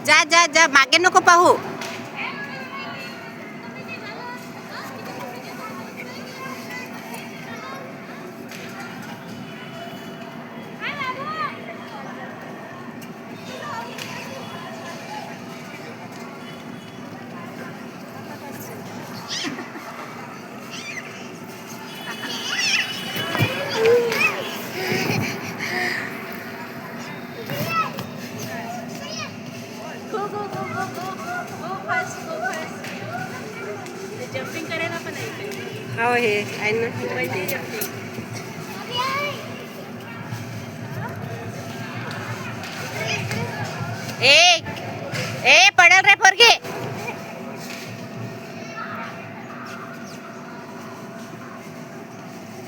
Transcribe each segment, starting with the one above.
जा जा जा, मागे नको पाहू. जम्पिंग करायला पण आहे. हो हे आहे ना. ए ए पडल रे पोरगे.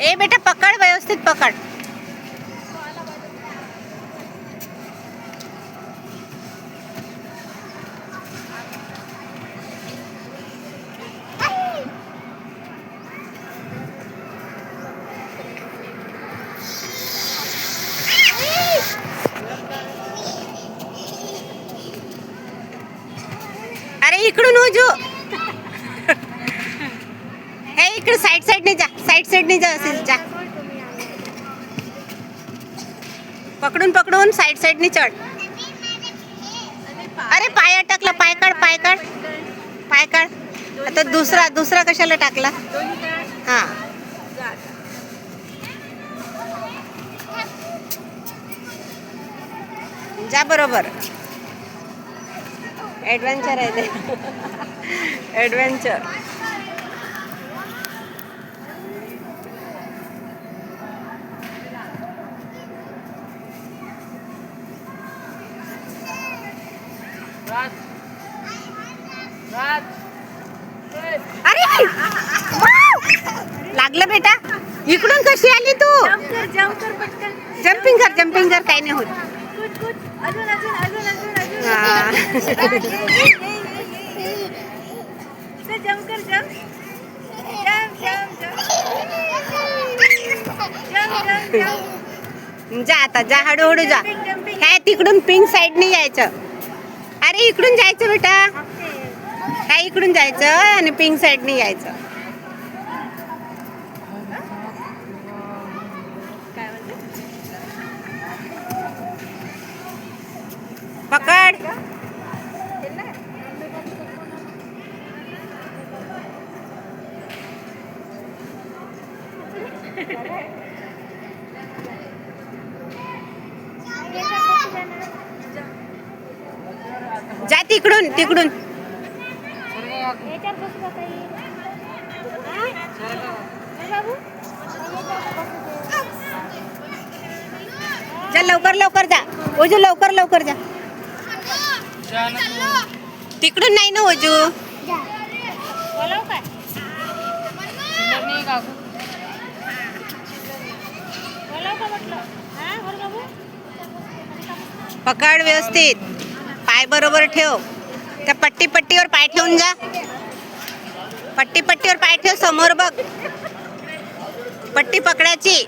ए बेटा पकड, व्यवस्थित पकड. अरे इकडून उजू. हे इकडे साईडने जा, साईडने जा, असेल जा. पकडून साईडने चढ. अरे पाय अटकला, पाय काढ. आता दुसरा कशाला टाकला. हा जा बरोबर. ॲडव्हेंचर आहे ते. ॲडव्हेंचर. अरे लागलं बेटा. इकडून कशी आली तू. जम्पिंग कर काही नाही होत. जा आता, जा हळूहळू जा. काय तिकडून पिंक साईडने यायचं. अरे इकडून जायचं बेटा. काय इकडून जायचं आणि पिंक साईडने यायचं. पकड. जा तिकडून. जा लवकर जा. ओजू लवकर जा. तिकडून नाही ना ओजू. पकड व्यवस्थित. पाय बरोबर ठेव. त्या पट्टीवर पाय ठेवून जा. पट्टीवर पाय ठेव. समोर बघ. पट्टी पकडायची.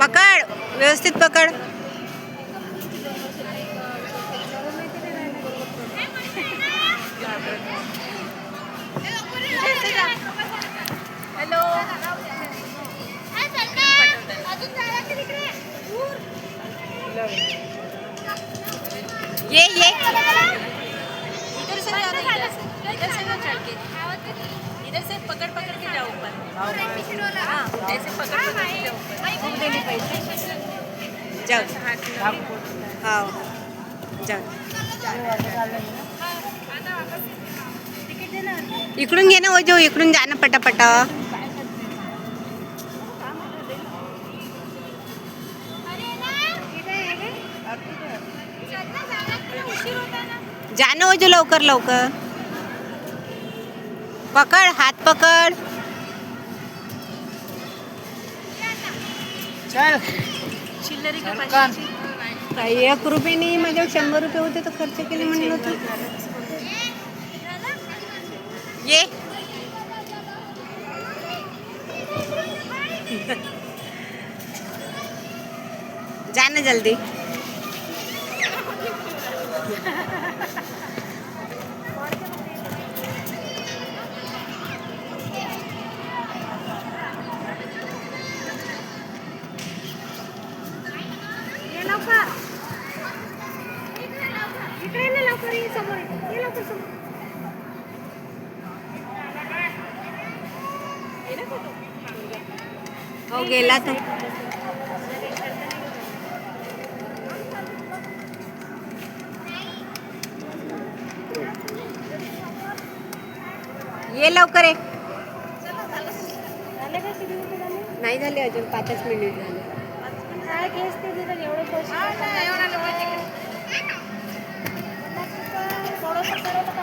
पकड व्यवस्थित पकड. हॅलो. ये इधर से पकड़ के जाओ ऊपर. ऐसे पकड़ के जाओ ऊपर. जाऊ. हाँ जाऊ. इकडून घे ना ओजू. इकडून जा ना पटापट. जा ना ओजू लवकर. पकड, हात पकड. चल. चिल्लरी का पैसे. काही 1 रुपये नाही. माझ्यावर 100 रुपये होते तर खर्च केले म्हणलं होतं. ये जा ना जल्दी. ये लवकर इकडे ना लवकर ये समोर ये लवकर समोर हो गेला तो. ये लवकर ये. झाले का किती रुपये झाले नाही झाले अजून 5च मिनिट झाले. काय घेस ते तिथं एवढे पैसे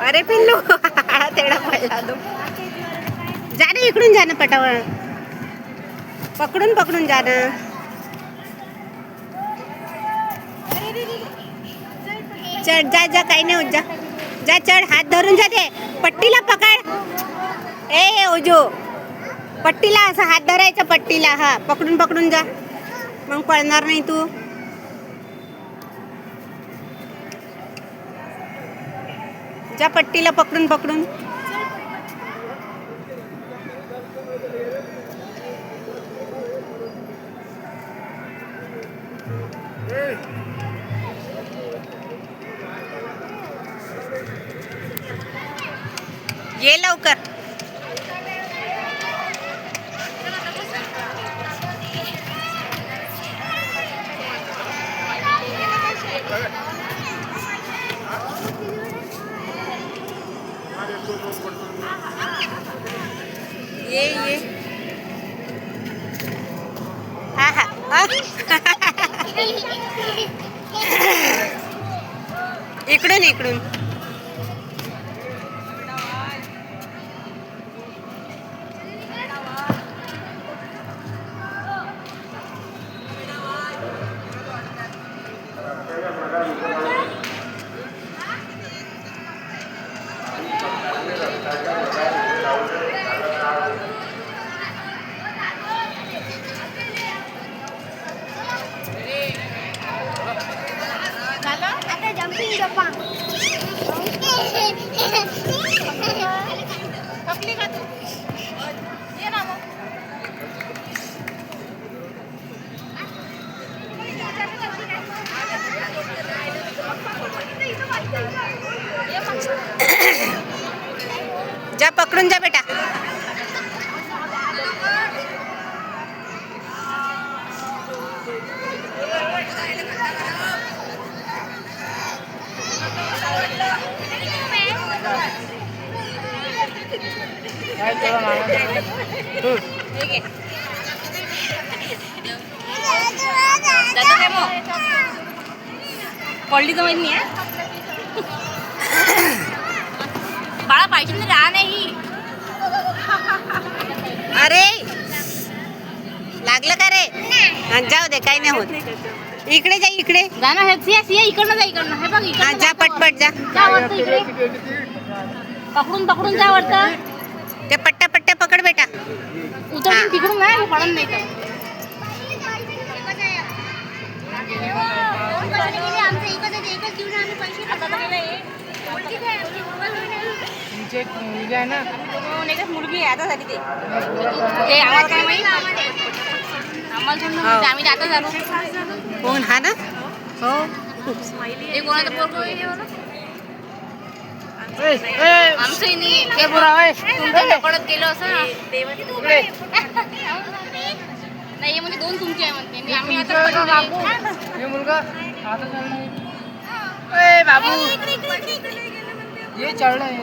अरे पिल्लू तेवढा पडला तो. जा ना इकडून जा ना पटावर. पकडून पकडून जा ना. चढ जा जा काही नाही होत जा. जा चढ हात धरून जा ते पट्टीला पकड. ए ओजो पट्टीला असं हात धरायचा पट्टीला. हा पकडून पकडून जा मग पळणार नाही तू. जा पट्टीला पकडून पकडून. ये लवकर. ये हा हा इकडून इकडून. आता जंपिंग जपान थकली का तू ये ना मग. जा पकडून जा बेटा. दादा काय मग पडली तर माहित नाही आहे. बाळा पाहिजे ना राह नाही. अरे लागलं का रे. हा, जाऊ दे काही नाही होत. इकडे जा इकडे. जा ना हे सिया इकडनं जा इकडनं. हे बघ हा इकडनं जा पटपट जा. जा वरतं इकडे. पकडून पकडून जा वरतं. ते पट्ट्या पट्ट्या पकड बेटा. उतरून तिकडून नाही पडून नाही तर. मुलगी आता झाली ते आम्हाला काय माहिती. आम्हाला समजून आम्ही आता झालो. कोण हा ना. हो ते कोणाचं पोरगं आहे हे वालं? आमचंही नाही. तुमच्या पकडत गेलो असं नाही म्हणजे 2 तुमचे आहे म्हणते. आम्ही आता ये मुलगा आता चल रहा है. ए बाबू ये चढ़ रहा है.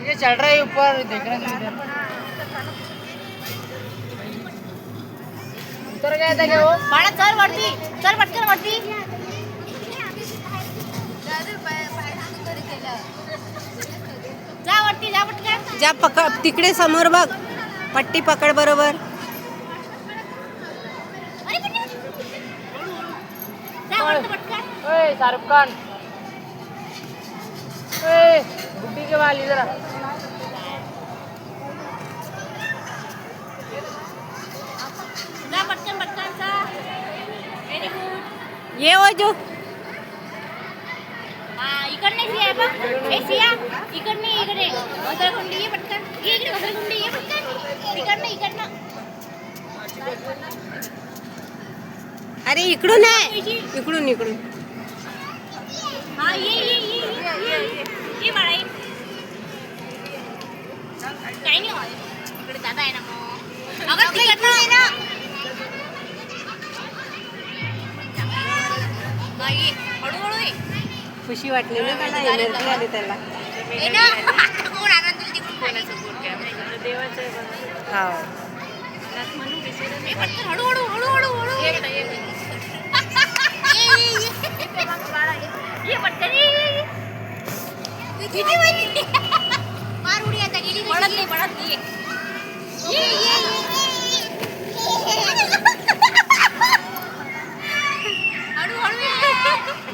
ये चढ़ रहा है ऊपर. देख रहा है इधर. उतर गया था क्या वो. बाळा चल वरती. चल पटकन वरती. जा वरती जा पटकन. जा पकड तिकडे समोर बघ. पट्टी पकड बरोबर. जा वरती पटकन. ओए शाहरुख खान. ओए बुड्ढी के बाल इधर आ. जा पटकन पटकन जा. Very good. ये ओजू इकडने सिया आहे बघ. ए सिया इकडने इकडे घसरगुंडी ये पटकन. ये इकडे घसरगुंडी ये पटकन. इकडनं. अरे इकडून आहे. इकडून. हा ये बाळा ये. काही नाही होत. इकडे दादा आहे ना मग. अगं तिकडनं आहे ना. ये हळूहळू ये. खुशी वाटली ना त्याला, एनर्जी आली त्याला. ये ना. कोण आणून दिली तिकडून कोणाचं हो. ए, पटकन हळूहळू. ये पटकन ये. किती माहिती मार उडी आता गेली. पडत नाही. ये. हळूहळू ये.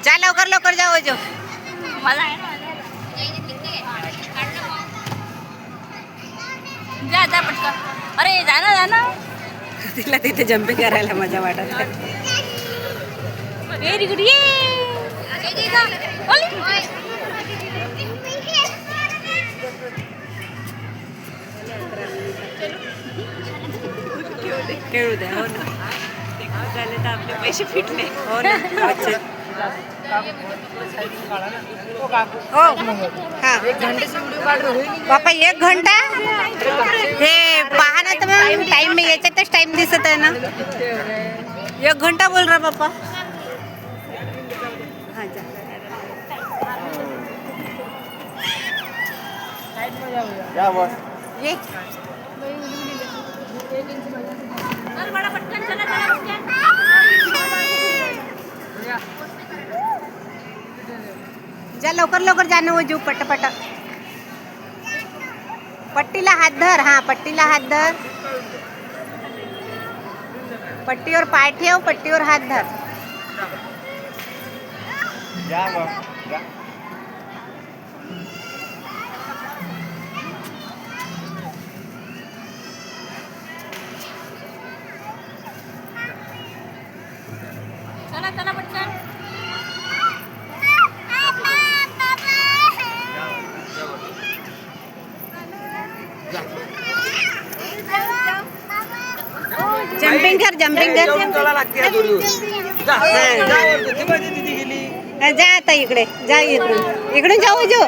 जा लवकर जा ओजो. मला आहे ना. जा पटकन. अरे जा ना. तिला तिथे जम्पिंग करायला मजा वाटत आहे. Very good. ये खेळू द्या. हो ना, झाले तर आपले पैसे फिटले. हो ना. हो हा. बापा 1 घंटा हे पहा ना तर मग टाइम याच्यातच टाइम दिसत आहे ना. 1 घंटा बोल रहा बापा. हा जा. ये चल बडा पटकन. चला जा लवकर जाणं ओजू. पटपट. पट्टीला हात धर. हा पट्टीला हात धर. पट्टीवर पाय ठेव. पट्टीवर हात धर. चला पटकन. जम्पिंग कर. जा आता इकडे. जा इकडून जाऊ ओजू.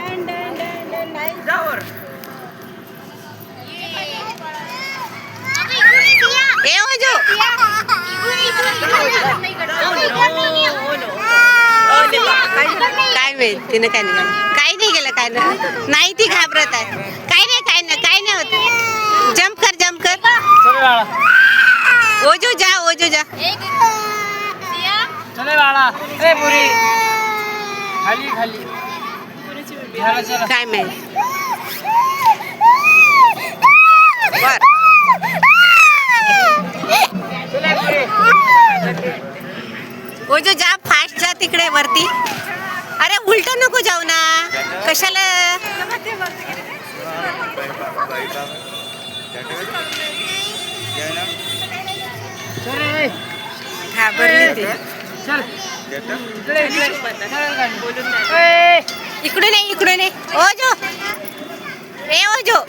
ए ओजू. काय माहित तिनं काय नाही केलं. नाही ती घाबरत आहे. काय नाही होत. जम्प कर. ओजू जा. चले बाळा. ए पुरी खाली. काय माहित. बर. ओजू जा. फास्ट जा तिकडे वरती. अरे उलट नको जाऊ ना. कशाला. घाबरली ती. इकडून ये. ओजो. ए ओजो.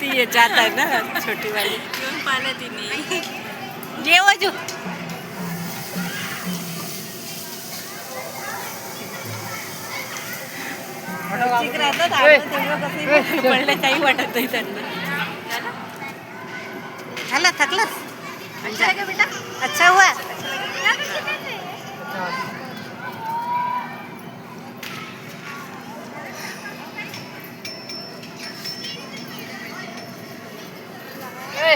ती याच्यात आहे ना छोटी वाली. येऊन पाहिलं तिने. ये ओजू. पडलं काही वाटत नाही त्यांना. झालं थकलंस. अच्छा हुआ. ए